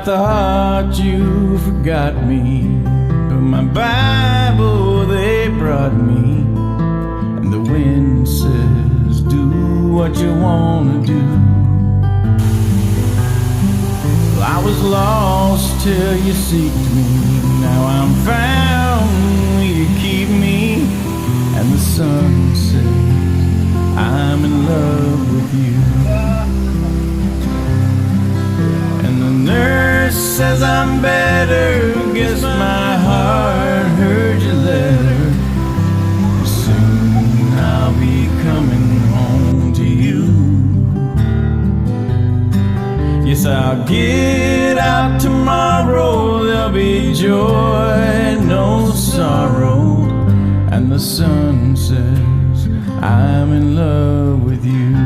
thought you forgot me, but my Bible they brought me, and the wind says, do what you wanna do. Well, I was lost till you seeked me, now I'm found, will you keep me? And the sun says, I'm in love with you. And the nurse says I'm better, guess my heart heard your letter. Soon I'll be coming home to you. Yes, I'll get out tomorrow, there'll be joy, no sorrow. And the sun says, I'm in love with you.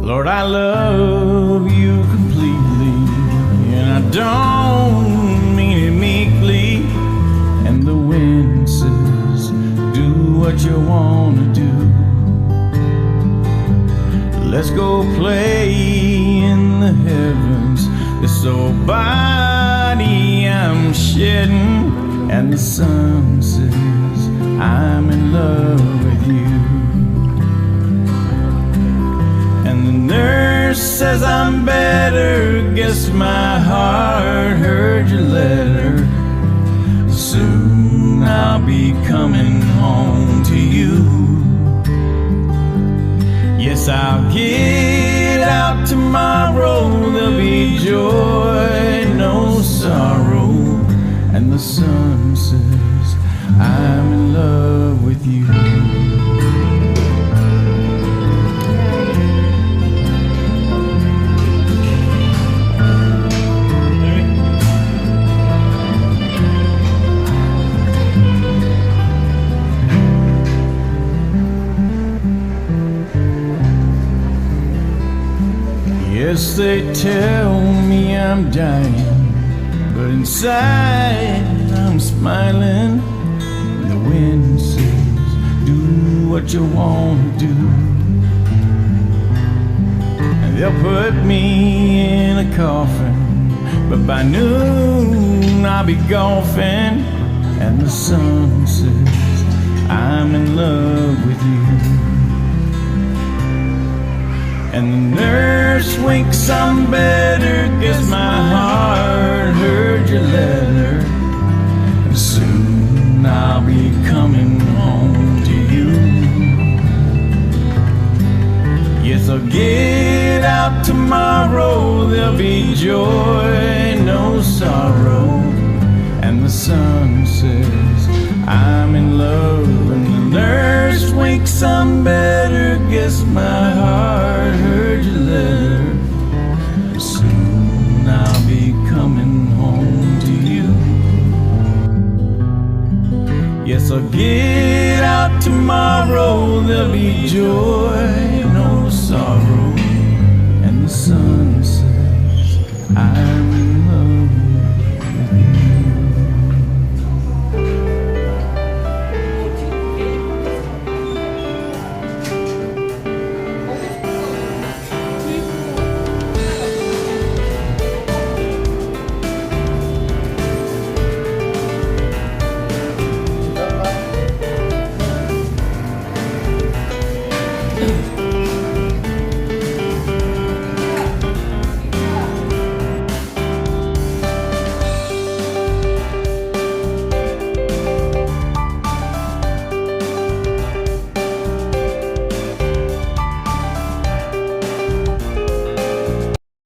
Lord, I love you completely, and I don't mean it meekly. And the wind says, do what you wanna do. Let's go play in the heavens, this old body I'm shedding. And the sun says, I'm in love with you. And the nurse says I'm better, guess my heart heard your letter. Soon I'll be coming home to you. Yes, I'll get out tomorrow, there'll be joy, no sorrow. And the sun says, I'm in love with you. Yes, they tell me I'm dying, but inside I'm smiling. The wind says, do what you want to do. And they'll put me in a coffin, but by noon I'll be golfing. And the sun says, I'm in love with you. And the nurse winks, I'm better, guess my heart heard your letter. And soon I'll be coming home to you. Yes, I'll get out tomorrow, there'll be joy, no sorrow. And the sun says, I'm in love. And the nurse winks, I'm better, guess my heart heard your letter. Soon I'll be coming home to you. Yes, I'll get out tomorrow, there'll be joy,